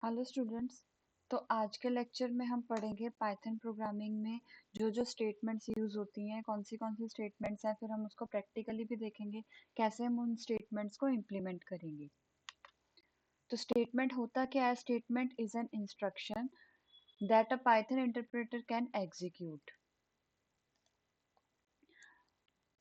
Hello students. तो आज के लेक्चर में हम पढ़ेंगे पाइथन प्रोग्रामिंग में जो जो स्टेटमेंट्स यूज होती हैं, कौन सी स्टेटमेंट्स हैं, फिर हम उसको प्रैक्टिकली भी देखेंगे कैसे हम उन स्टेटमेंट्स को इम्प्लीमेंट करेंगे। तो स्टेटमेंट होता क्या है? Statement is an instruction that a Python interpreter can execute.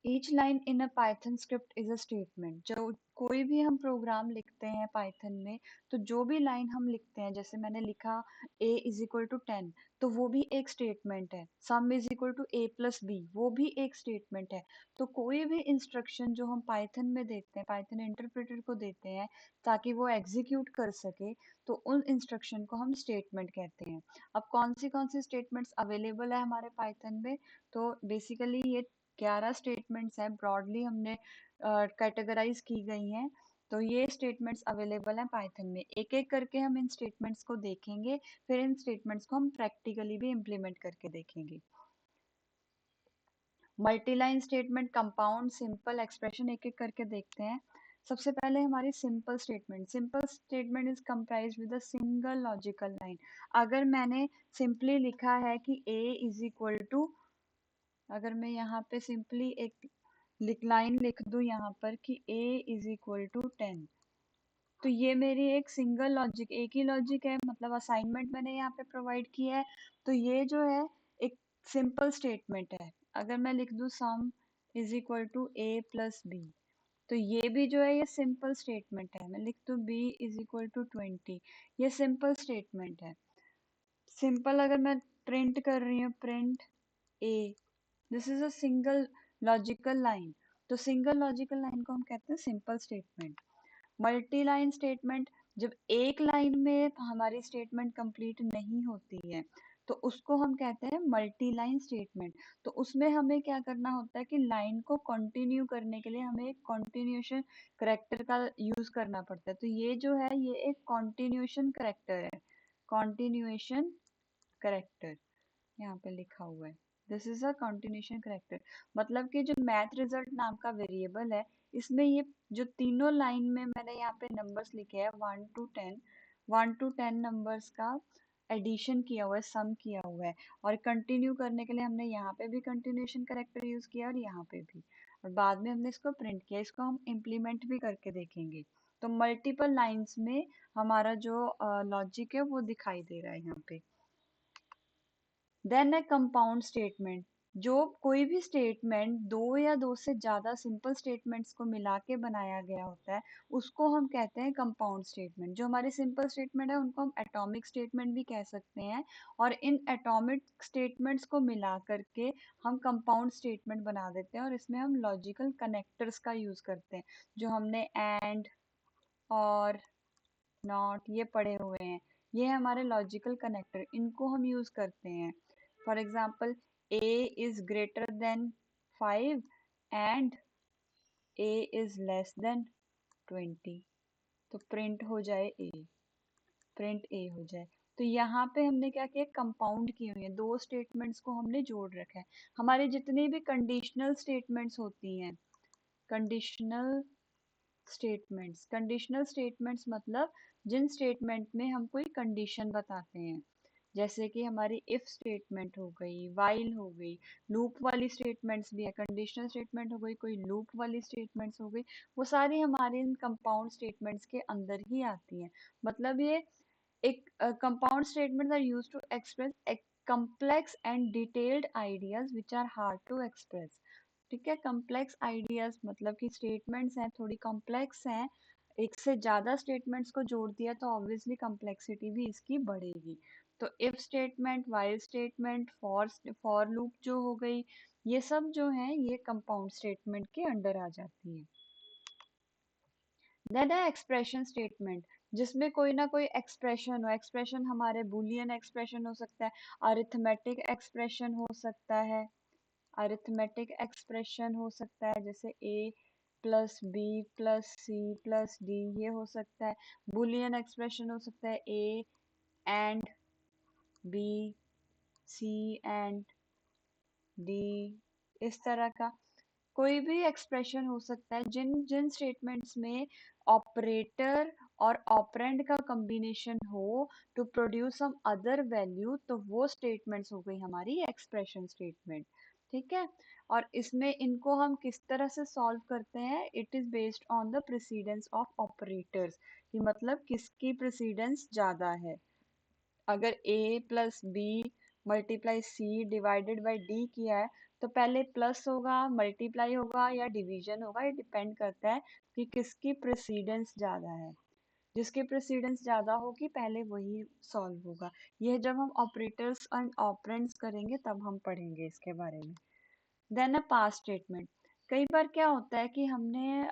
Each line in a Python script is a statement. जो कोई भी हम प्रोग्राम लिखते हैं पाइथन में, तो जो भी लाइन हम लिखते हैं, जैसे मैंने लिखा a इज इक्वल टू 10, तो वो भी एक स्टेटमेंट है। Sum is equal to a plus b, वो भी एक स्टेटमेंट है। तो कोई भी इंस्ट्रक्शन जो हम पाइथन में देते हैं, पाइथन इंटरप्रेटर को देते हैं ताकि वो एग्जीक्यूट कर सके, तो उन इंस्ट्रक्शन को हम स्टेटमेंट कहते हैं। अब कौन सी स्टेटमेंट्स अवेलेबल है हमारे पाइथन में? तो बेसिकली ये 11 स्टेटमेंट्स हैं, ब्रॉडली हमने कैटेगराइज की गई हैं। तो ये स्टेटमेंट्स अवेलेबल हैं पाइथन में। एक एक करके हम इन स्टेटमेंट्स को देखेंगे, फिर इन स्टेटमेंट्स को हम प्रैक्टिकली भी इम्प्लीमेंट करके देखेंगे। Multiline statement, compound, simple, expression, एक एक करके देखते हैं। सबसे पहले हमारी simple statement is comprise with a single logical line. अगर मैंने सिंपली लिखा है कि a इज इक्वल टू, अगर मैं यहाँ पे सिंपली एक लाइन लिख दूं यहाँ पर कि a इज इक्वल टू 10, तो ये मेरी एक सिंगल लॉजिक, एक ही लॉजिक है, मतलब असाइनमेंट मैंने यहाँ पे प्रोवाइड किया है। तो ये जो है एक सिंपल स्टेटमेंट है। अगर मैं लिख दूं sum is equal to a plus b, तो ये भी जो है ये सिंपल स्टेटमेंट है। मैं लिख दूं b इज इक्वल टू 20, ये सिंपल स्टेटमेंट है। सिंपल अगर मैं प्रिंट कर रही हूँ, print a, this is a single logical line. तो सिंगल लॉजिकल लाइन को हम कहते हैं simple statement. Multi line statement, जब एक लाइन में हमारी स्टेटमेंट कंप्लीट नहीं होती है, तो उसको हम कहते हैं मल्टी लाइन स्टेटमेंट। तो उसमें हमें क्या करना होता है कि लाइन को कंटिन्यू करने के लिए हमें एक कंटिन्यूएशन करेक्टर का यूज करना पड़ता है। तो ये जो है ये एक कंटिन्यूएशन करेक्टर है, कंटिन्यूएशन करेक्टर यहाँ पे लिखा हुआ है। This is a continuation character. मतलब कि जो मैथ रिजल्ट नाम का वेरिएबल है, इसमें ये जो तीनों लाइन में मैंने यहाँ पे नंबर्स लिखे हैं 1 to 10 नंबर्स का एडिशन किया हुआ है, सम किया हुआ है। और कंटिन्यू करने के लिए हमने यहाँ पे भी कंटिन्यूएशन करेक्टर यूज किया और यहाँ पे भी, और बाद में हमने इसको प्रिंट किया। इसको हम इम्प्लीमेंट भी करके देखेंगे। तो मल्टीपल लाइंस में हमारा जो लॉजिक है वो दिखाई दे रहा है यहाँ पे। देन ए कंपाउंड स्टेटमेंट, जो कोई भी स्टेटमेंट दो या दो से ज्यादा सिंपल स्टेटमेंट्स को मिला के बनाया गया होता है, उसको हम कहते हैं कंपाउंड स्टेटमेंट। जो हमारे सिंपल स्टेटमेंट है उनको हम एटॉमिक स्टेटमेंट भी कह सकते हैं, और इन एटॉमिक स्टेटमेंट्स को मिला करके हम कंपाउंड स्टेटमेंट बना देते हैं, और इसमें हम लॉजिकल कनेक्टर्स का यूज करते हैं। जो हमने एंड और नॉट ये पढ़े हुए हैं, ये है हमारे लॉजिकल कनेक्टर, इनको हम यूज करते हैं। For example, a is greater than 5 and a is less than 20, तो प्रिंट हो जाए a, प्रिंट a हो जाए। तो यहाँ पे हमने क्या किया, कंपाउंड की हुई है, दो स्टेटमेंट्स को हमने जोड़ रखा है। हमारे जितनी भी कंडीशनल स्टेटमेंट्स होती हैं, कंडीशनल कंडीशनल स्टेटमेंट्स मतलब जिन स्टेटमेंट में हम कोई कंडीशन बताते हैं, जैसे कि हमारी इफ स्टेटमेंट हो गई, वाइल हो गई, लूप वाली स्टेटमेंट्स भी है, कंडीशनल स्टेटमेंट हो गई, कोई लूप वाली स्टेटमेंट्स हो गई, वो सारी हमारे इन कंपाउंड स्टेटमेंट्स के अंदर ही आती हैं। मतलब ये एक compound statement are used to express complex and detailed ideas which are hard to express। ठीक है, कॉम्प्लेक्स आइडियाज मतलब कि स्टेटमेंट्स हैं थोड़ी कॉम्प्लेक्स हैं, एक से ज्यादा स्टेटमेंट्स को जोड़ दिया तो ऑब्वियसली कॉम्प्लेक्सिटी भी इसकी बढ़ेगी। तो if statement, while statement, for loop जो हो गई, ये सब जो है ये कंपाउंड स्टेटमेंट के अंडर आ जाती है। देन है एक्सप्रेशन स्टेटमेंट, जिसमें कोई ना कोई एक्सप्रेशन हो। एक्सप्रेशन हमारे बुलियन एक्सप्रेशन हो सकता है, अरिथमेटिक एक्सप्रेशन हो सकता है, अरिथमेटिक एक्सप्रेशन हो सकता है, जैसे a plus B plus C plus D, ये हो सकता है। बुलियन एक्सप्रेशन हो सकता है a and b, c and d, इस तरह का कोई भी एक्सप्रेशन हो सकता है। जिन जिन स्टेटमेंट्स में ऑपरेटर और ऑपरेंड का कॉम्बिनेशन हो to produce some other value, तो वो स्टेटमेंट्स हो गई हमारी एक्सप्रेशन स्टेटमेंट। ठीक है। और इसमें इनको हम किस तरह से सॉल्व करते हैं, it is based on the precedence of operators, कि मतलब किसकी प्रेसिडेंस ज्यादा है। अगर a plus B multiply C divided by D किया है, तो पहले प्लस होगा, मल्टीप्लाई होगा या डिवीजन होगा, ये डिपेंड करता है कि किसकी प्रेसिडेंस ज्यादा है। जिसकी प्रेसिडेंस ज्यादा होगी पहले वही सॉल्व होगा। यह जब हम ऑपरेटर्स एंड ऑपरेंड्स करेंगे तब हम पढ़ेंगे इसके बारे में। देन अ पास स्टेटमेंट। कई बार क्या होता है कि हमने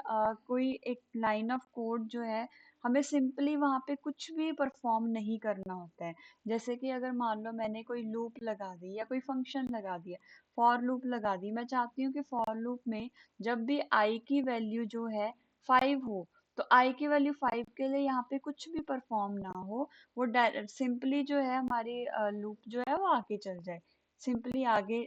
कोई एक लाइन ऑफ कोड जो है, हमें सिंपली वहां पे कुछ भी परफॉर्म नहीं करना होता है। जैसे कि अगर मान लो मैंने कोई लूप लगा दी या कोई फंक्शन लगा दिया, फॉर लूप लगा दी, मैं चाहती हूँ कि फॉर लूप में जब भी आई की वैल्यू जो है 5 हो, तो आई की वैल्यू 5 के लिए यहाँ पे कुछ भी परफॉर्म ना हो, वो सिंपली जो है हमारी लूप जो है वो आगे चल जाए, सिंपली आगे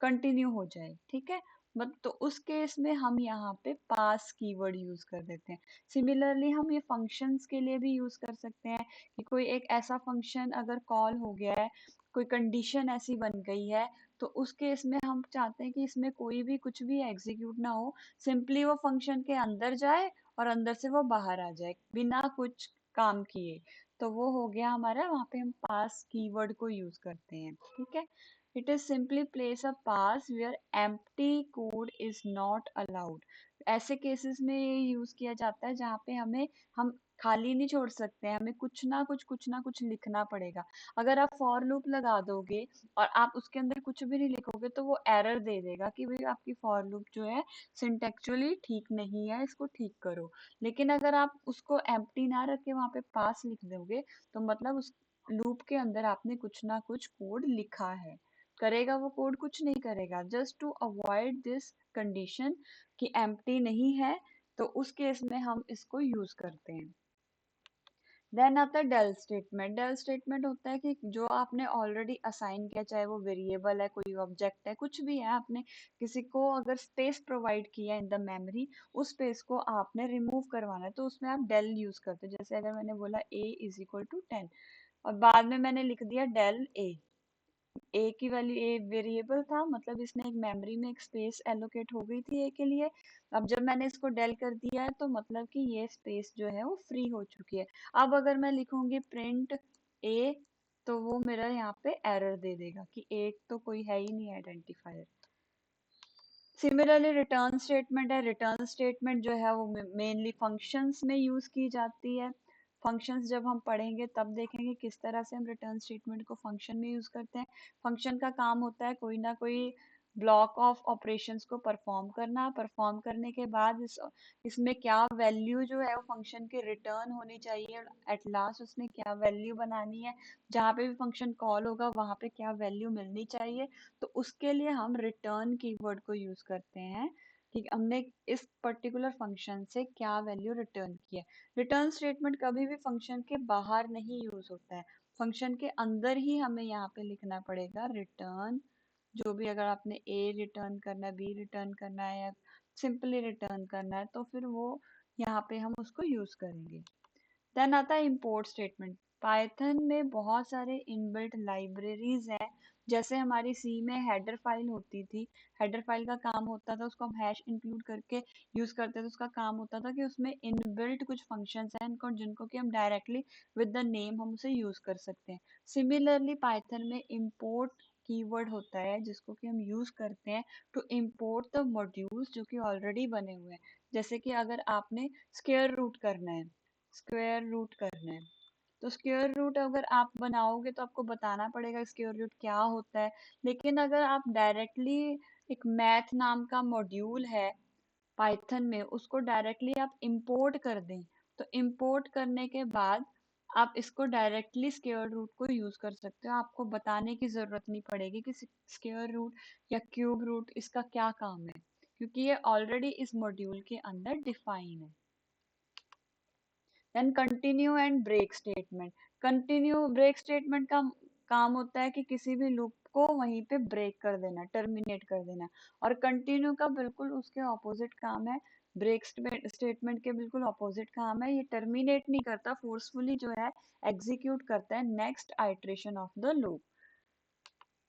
कंटिन्यू हो जाए। ठीक है। बट तो उस केस में हम यहाँ पे पास कीवर्ड यूज कर देते हैं। सिमिलरली हम ये फंक्शंस के लिए भी यूज कर सकते हैं कि कोई एक ऐसा फंक्शन अगर कॉल हो गया है, कोई कंडीशन ऐसी बन गई है, तो उस केस में हम चाहते हैं कि इसमें कोई भी कुछ भी एग्जीक्यूट ना हो, सिंपली वो फंक्शन के अंदर जाए और अंदर से वो बाहर आ जाए बिना कुछ काम किए, तो वो हो गया हमारा, वहां पे हम पास कीवर्ड को यूज करते हैं। ठीक है। It is simply place a pass where empty code is not allowed. ऐसे केसेस में ये यूज किया जाता है जहाँ पे हम खाली नहीं छोड़ सकते हैं, हमें कुछ ना कुछ लिखना पड़ेगा। अगर आप फॉर लूप लगा दोगे और आप उसके अंदर कुछ भी नहीं लिखोगे, तो वो एरर दे देगा कि भाई आपकी फॉर लूप जो है सिंटेक्चुअली ठीक नहीं है, इसको ठीक करो। लेकिन अगर आप उसको एम्प्टी ना रख के वहां पे पास लिख दोगे, तो मतलब उस लूप के अंदर आपने कुछ ना कुछ कोड लिखा है। करेगा वो कोड? कुछ नहीं करेगा। Just to avoid this condition कि एम्प्टी नहीं है, तो उस केस में हम इसको यूज करते हैं। देन आता है डेल स्टेटमेंट। डेल स्टेटमेंट होता है कि जो आपने ऑलरेडी असाइन किया, चाहे वो वेरिएबल है, कोई ऑब्जेक्ट है, कुछ भी है, आपने किसी को अगर स्पेस प्रोवाइड किया इन द मेमोरी, उस स्पेस को आपने रिमूव करवाना है, तो उसमें आप डेल यूज करते हो। जैसे अगर मैंने बोला a इज इक्वल टू 10 और बाद में मैंने लिख दिया डेल a, ए की वैल्यू, ए वेरिएबल था, मतलब इसने एक मेमोरी में एक स्पेस एलोकेट हो गई थी ए के लिए। अब जब मैंने इसको डेल कर दिया है, तो मतलब कि ये स्पेस जो है वो फ्री हो चुकी है। अब अगर मैं लिखूंगी प्रिंट ए, तो वो मेरा यहाँ पे एरर दे देगा कि ए तो कोई है ही नहीं आइडेंटिफायर। सिमिलरली रिटर्न स्टेटमेंट है। रिटर्न स्टेटमेंट जो है वो मेनली फंक्शंस में यूज की जाती है। फंक्शंस जब हम पढ़ेंगे तब देखेंगे किस तरह से हम रिटर्न स्टेटमेंट को फंक्शन में यूज करते हैं। फंक्शन का काम होता है कोई ना कोई ब्लॉक ऑफ ऑपरेशंस को परफॉर्म करना। परफॉर्म करने के बाद इसमें क्या वैल्यू जो है वो फंक्शन की रिटर्न होनी चाहिए, एट लास्ट उसने क्या वैल्यू बनानी है, जहाँ पे भी फंक्शन कॉल होगा वहां पे क्या वैल्यू मिलनी चाहिए। तो उसके लिए हम रिटर्न कीवर्ड को यूज करते हैं कि हमने इस पर्टिकुलर फंक्शन से क्या वैल्यू रिटर्न की है। रिटर्न स्टेटमेंट कभी भी फंक्शन के बाहर नहीं यूज होता है, फंक्शन के अंदर ही हमें यहाँ पे लिखना पड़ेगा रिटर्न। जो भी अगर आपने ए रिटर्न करना है, बी रिटर्न करना है या सिंपली रिटर्न करना है, तो फिर वो यहाँ पे हम उसको यूज करेंगे। देन आता है इंपोर्ट स्टेटमेंट। पाइथन में बहुत सारे इनबिल्ट लाइब्रेरीज हैं। जैसे हमारी सी में हेडर फाइल होती थी, हेडर फाइल का काम होता था, उसको हम हैश इंक्लूड करके यूज करते थे। उसका काम होता था कि उसमें इनबिल्ट कुछ फंक्शंस हैं जिनको कि हम डायरेक्टली विद द नेम हम उसे यूज कर सकते हैं। सिमिलरली पाइथन में इंपोर्ट कीवर्ड होता है जिसको कि हम यूज करते हैं टू इंपोर्ट द मॉड्यूल्स जो कि ऑलरेडी बने हुए हैं। जैसे कि अगर आपने स्क्वायर रूट करना है, स्क्वायर रूट करना है, तो स्क्वायर रूट अगर आप बनाओगे तो आपको बताना पड़ेगा स्क्वायर रूट क्या होता है। लेकिन अगर आप डायरेक्टली एक मैथ नाम का मॉड्यूल है पाइथन में, उसको डायरेक्टली आप इंपोर्ट कर दें, तो इंपोर्ट करने के बाद आप इसको डायरेक्टली स्क्वायर रूट को यूज कर सकते हो। आपको बताने की जरूरत नहीं पड़ेगी कि स्क्वायर रूट या क्यूब रूट इसका क्या काम है, क्योंकि ये ऑलरेडी इस मॉड्यूल के अंदर डिफाइन है। Then continue and break statement. Continue break statement का काम होता है कि किसी भी लूप को वहीं पे ब्रेक कर देना, टर्मिनेट कर देना। और कंटिन्यू का बिल्कुल उसके ऑपोजिट काम है, ब्रेक स्टेटमेंट के बिल्कुल ऑपोजिट काम है, ये टर्मिनेट नहीं करता, फोर्सफुली जो है एग्जीक्यूट करता है next iteration of the loop.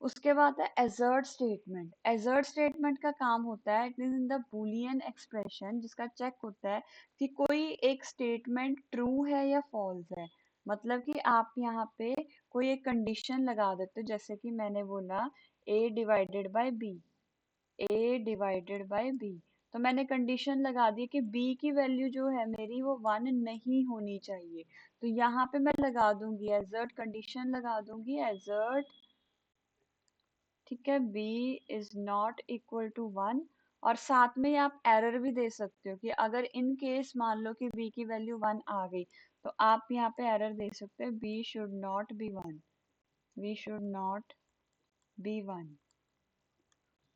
उसके बाद है एजर्ट स्टेटमेंट। एजर्ट स्टेटमेंट का काम होता है, it is in the Boolean expression, जिसका चेक होता है कि कोई एक स्टेटमेंट ट्रू है या फॉल्स है। मतलब कि आप यहाँ पे कोई एक कंडीशन लगा देते हो, जैसे कि मैंने बोला a divided by b, a divided by b। तो मैंने कंडीशन लगा दी कि b की वैल्यू जो है मेरी वो 1 नहीं होनी चाहिए। तो यहाँ पे मैं लगा दूंगी एजर्ट, कंडीशन लगा दूंगी एजर्ट, ठीक है, b is not equal to 1। और साथ में आप एरर भी दे सकते हो कि अगर इन केस मान लो कि b की वैल्यू 1 आ गई, तो आप यहाँ पे एरर दे सकते हो b should not be 1, b should not be 1।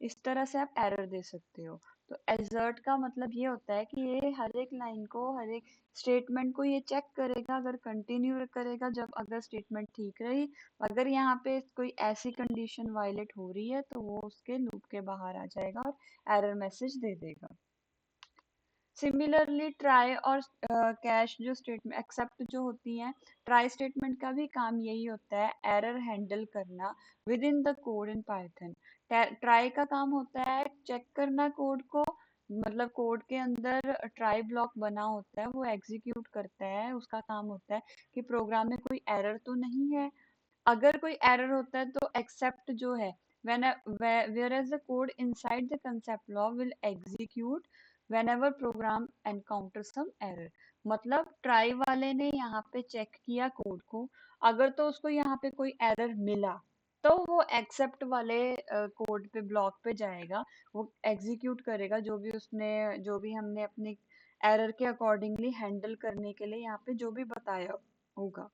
इस तरह से आप एरर दे सकते हो। तो एजर्ट का मतलब ये होता है कि ये हर एक लाइन को, हर एक स्टेटमेंट को ये चेक करेगा, अगर कंटिन्यू करेगा, जब अगर स्टेटमेंट ठीक रही, अगर यहाँ पे कोई ऐसी कंडीशन वायलेट हो रही है तो वो उसके लूप के बाहर आ जाएगा और एरर मैसेज दे देगा। सिमिलरली ट्राई और कैश जो स्टेटमेंट एक्सेप्ट जो होती हैं, ट्राई स्टेटमेंट का भी काम यही होता है, एरर हैंडल करना with in the code in Python. Try का काम होता है चेक करना कोड को, मतलब कोड के अंदर ट्राई ब्लॉक बना होता है, वो एग्जीक्यूट करता है, उसका काम होता है कि प्रोग्राम में कोई एरर तो नहीं है। अगर कोई एरर होता है तो एक्सेप्ट जो है, when whereas the code inside the concept block will execute whenever program encounters some error। मतलब ट्राई वाले ने यहाँ पे चेक किया कोड को, अगर तो उसको यहाँ पे कोई एरर मिला तो वो एक्सेप्ट वाले कोड पे ब्लॉक पे जाएगा, वो एग्जीक्यूट करेगा जो भी उसने, जो भी हमने अपनी एरर के अकॉर्डिंगली हैंडल करने के लिए यहाँ पे जो भी बताया होगा।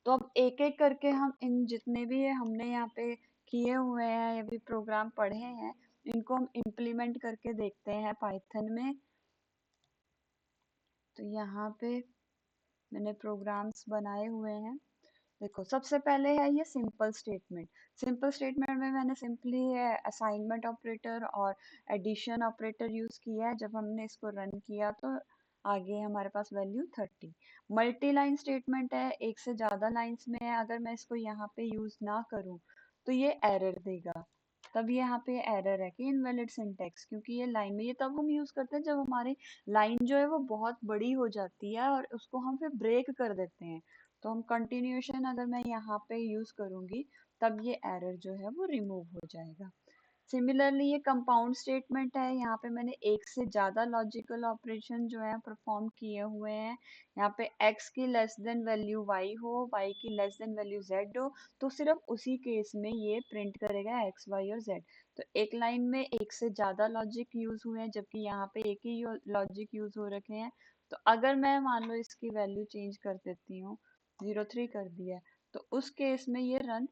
तो अब एक एक करके हम इन जितने भी ये हमने यहाँ पे किए हुए हैं या भी प्रोग्राम पढ़े हैं, इनको हम इम्प्लीमेंट करके देखते हैं पाइथन में। तो यहाँ पे मैंने प्रोग्राम्स बनाए हुए हैं। देखो सबसे पहले है ये सिंपल स्टेटमेंट। सिंपल स्टेटमेंट में मैंने सिंपली असाइनमेंट ऑपरेटर और एडिशन ऑपरेटर यूज किया है। जब हमने इसको रन किया तो आगे हमारे पास वैल्यू 30। मल्टी लाइन स्टेटमेंट है, एक से ज्यादा लाइंस में है, अगर मैं इसको यहाँ पे यूज ना करूँ तो ये एरर देगा। तब यहाँ पे एरर है कि इनवैलिड सिंटेक्स, क्योंकि ये लाइन में, ये तब हम यूज करते हैं जब हमारी लाइन जो है वो बहुत बड़ी हो जाती है और उसको हम फिर ब्रेक कर देते हैं। तो हम कंटिन्यूएशन अगर मैं यहाँ पे यूज करूंगी तब ये एरर जो है वो रिमूव हो जाएगा। सिमिलरली ये कंपाउंड स्टेटमेंट है, यहाँ पे मैंने एक से ज्यादा लॉजिकल ऑपरेशन जो है परफॉर्म किए हुए हैं। यहाँ पे x की लेस देन वैल्यू y हो, y की लेस देन वैल्यू z हो, तो सिर्फ उसी केस में ये प्रिंट करेगा x y और z। तो एक लाइन में एक से ज्यादा लॉजिक यूज हुए हैं जबकि यहाँ पे एक ही लॉजिक यूज हो रखे हैं। तो अगर मैं मान लो इसकी वैल्यू चेंज कर देती हूँ, 03 कर दिया है, तो उस केस में ये रन,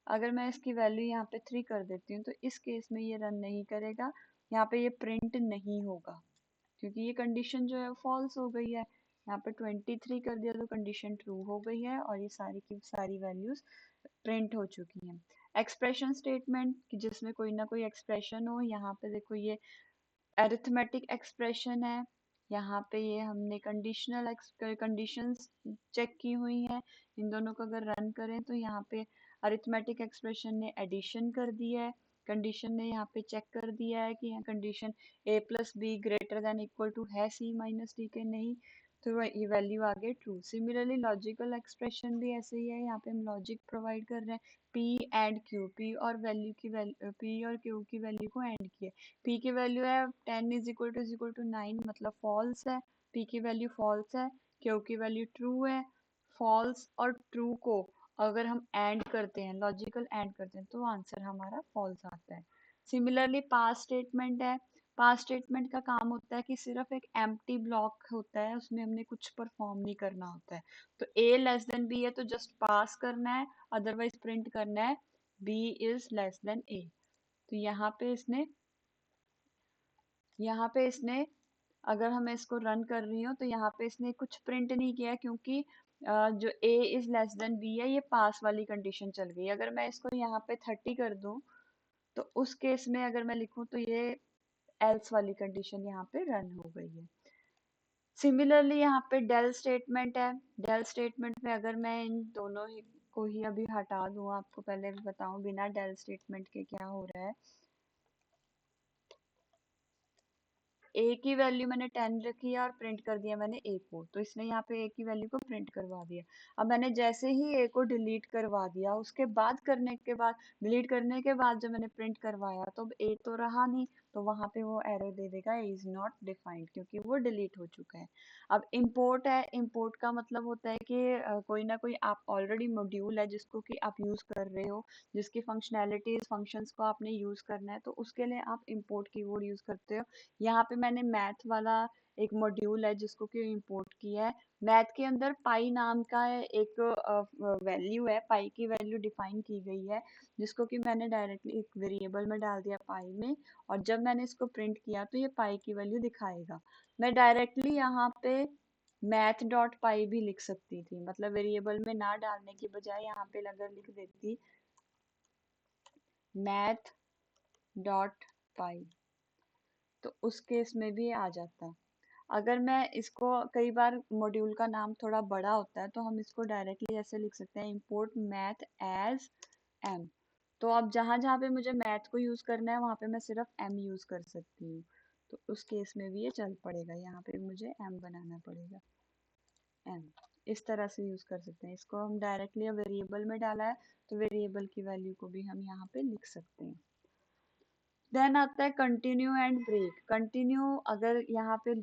अगर मैं इसकी वैल्यू यहाँ पे 3 कर देती हूँ तो इस केस में ये रन नहीं करेगा, यहाँ पे ये प्रिंट नहीं होगा क्योंकि ये कंडीशन जो है फॉल्स हो गई है। यहाँ पे 23 कर दिया तो कंडीशन ट्रू हो गई है और ये सारी की सारी वैल्यूज प्रिंट हो चुकी हैं। एक्सप्रेशन स्टेटमेंट कि जिसमें कोई ना कोई एक्सप्रेशन हो, यहाँ पे देखो ये अरिथमेटिक एक्सप्रेशन है, यहाँ पे ये हमने कंडीशनल कंडीशंस चेक की हुई हैं, इन दोनों को अगर रन करें तो यहाँ पे अरिथमेटिक एक्सप्रेशन ने एडिशन कर दिया है, कंडीशन ने यहाँ पे चेक कर दिया है कि यहाँ condition a plus B greater than equal to है c माइनस डी के नहीं, तो ये वैल्यू आ गई ट्रू। सिमिलरली लॉजिकल एक्सप्रेशन भी ऐसे ही है, यहाँ पे हम लॉजिक प्रोवाइड कर रहे हैं p एंड q, p और वैल्यू की वैल्यू, p और q की वैल्यू को एंड किया। p की वैल्यू है 10 इज इक्वल टू 9, मतलब फॉल्स है, p की वैल्यू फॉल्स है, q की वैल्यू ट्रू है। फॉल्स और ट्रू को अगर हम एंड करते हैं, लॉजिकल एंड करते हैं, तो आंसर हमारा फॉल्स आता है। सिमिलरली पास स्टेटमेंट है। पास स्टेटमेंट का काम होता है कि सिर्फ एक एम्प्टी ब्लॉक होता है, उसमें हमने कुछ परफॉर्म नहीं करना होता है। तो a लेस देन b है तो जस्ट पास करना है, अदरवाइज प्रिंट करना है b is less than a। तो यहाँ पे इसने अगर मैं इसको रन कर रही हूँ तो यहाँ पे इसने कुछ प्रिंट नहीं किया क्योंकि जो a is less than b है ये पास वाली कंडीशन चल गई। अगर मैं इसको यहाँ पे 30 कर दूं तो उस केस में अगर मैं लिखूं तो ये एल्स वाली कंडीशन यहाँ पे रन हो गई है। सिमिलरली यहाँ पे डेल स्टेटमेंट है। डेल स्टेटमेंट में अगर मैं इन दोनों ही को ही अभी हटा दूं, आपको पहले भी बताऊं बिना डेल स्टेटमेंट के क्या हो रहा है। ए की वैल्यू मैंने 10 रखी है और प्रिंट कर दिया मैंने ए को, तो इसने यहाँ पे ए की वैल्यू को प्रिंट करवा दिया। अब मैंने जैसे ही ए को डिलीट करवा दिया, उसके बाद करने के बाद डिलीट करने के बाद जब मैंने प्रिंट करवाया तो अब ए तो रहा नहीं, तो वहां पे वो एरर दे देगा ए इज नॉट डिफाइंड, क्योंकि वो डिलीट हो चुका है। अब इम्पोर्ट है, इम्पोर्ट का मतलब होता है कि कोई ना कोई आप ऑलरेडी मॉड्यूल है जिसको कि आप यूज कर रहे हो, जिसकी फंक्शनैलिटीज फंक्शंस को आपने यूज करना है, तो उसके लिए आप इम्पोर्ट कीवर्ड यूज करते हो। यहाँ पे मैंने मैथ वाला एक मॉड्यूल है जिसको कि इंपोर्ट किया है। मैथ के अंदर पाई नाम का एक वैल्यू है, पाई की वैल्यू डिफाइन की गई है, जिसको कि मैंने डायरेक्टली एक वेरिएबल में डाल दिया पाई में, और जब मैंने इसको प्रिंट किया तो ये पाई की वैल्यू दिखाएगा। मैं डायरेक्टली यहाँ पे मैथ डॉट पाई भी लिख सकती थी, मतलब वेरिएबल में ना डालने की बजाय यहाँ पे अगर लिख देती मैथ डॉट पाई, तो उस केस में भी आ जाता। अगर मैं इसको, कई बार मॉड्यूल का नाम थोड़ा बड़ा होता है तो हम इसको डायरेक्टली ऐसे लिख सकते हैं, इंपोर्ट मैथ एज एम। तो अब जहां जहां पे मुझे मैथ को यूज करना है वहां पे मैं सिर्फ एम यूज कर सकती हूँ, तो उस केस में भी ये चल पड़ेगा, यहाँ पे मुझे एम बनाना पड़ेगा, एम। इस तरह से यूज कर सकते हैं इसको। हम डायरेक्टली वेरिएबल में डाला है तो वेरिएबल की वैल्यू को भी हम यहाँ पे लिख सकते हैं। देन आता है कंटिन्यू एंड ब्रेक। कंटिन्यू, अगर यहाँ पे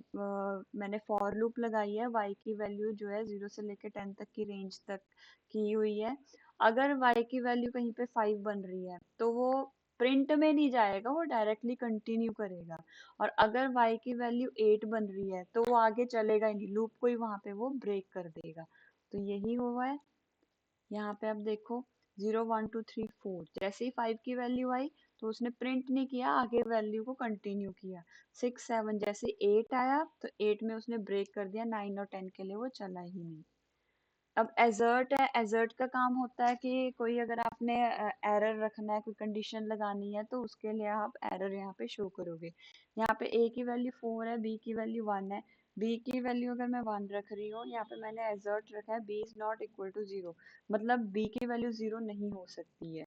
मैंने फॉर लूप लगाई है, y की वैल्यू जो है 0 से लेकर 10 तक की रेंज तक की हुई है। अगर y की वैल्यू कहीं पे 5 बन रही है तो वो प्रिंट में नहीं जाएगा, वो डायरेक्टली कंटिन्यू करेगा। और अगर y की वैल्यू 8 बन रही है तो वो आगे चलेगा ही नहीं, लूप को ही वहां पे वो ब्रेक कर देगा। तो यही हुआ है यहाँ पे। अब देखो 0 1 2 3 4, जैसे ही 5 की वैल्यू आई तो उसने प्रिंट नहीं किया, आगे वैल्यू को कंटिन्यू किया। 6 7, जैसे 8 आया तो 8 में उसने ब्रेक कर दिया, 9 और 10 के लिए वो चला ही नहीं। अब एजर्ट है, एजर्ट का काम होता है कि कोई अगर आपने एरर रखना है, कोई कंडीशन लगानी है, तो उसके लिए आप एरर यहाँ पे शो करोगे। यहाँ पे ए की वैल्यू 4 है, बी की वैल्यू 1 है। बी की वैल्यू अगर मैं 1 रख रही हूँ, यहाँ पे मैंने एजर्ट रखा है B is not equal to 0, मतलब बी की वैल्यू 0 नहीं हो सकती है।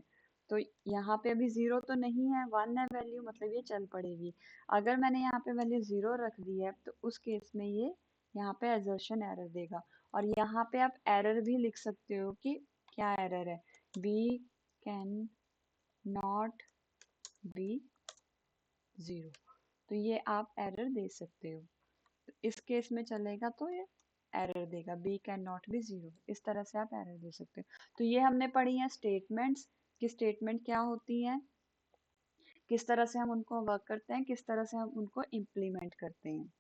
तो यहाँ पे अभी 0 तो नहीं है, 1 है वैल्यू, मतलब ये चल पड़ेगी। अगर मैंने यहाँ पे वैल्यू 0 रख दी है तो उस केस में ये यहाँ पे एजर्शन एरर देगा। और यहाँ पे आप एरर भी लिख सकते हो कि क्या एरर है, बी कैन नॉट बी 0, तो ये आप एरर दे सकते हो। तो इस केस में चलेगा तो ये एरर देगा, बी कैन नॉट बी 0, इस तरह से आप एरर दे सकते हो। तो ये हमने पढ़ी है स्टेटमेंट्स, कि स्टेटमेंट क्या होती हैं, किस तरह से हम उनको वर्क करते हैं, किस तरह से हम उनको इम्प्लीमेंट करते हैं।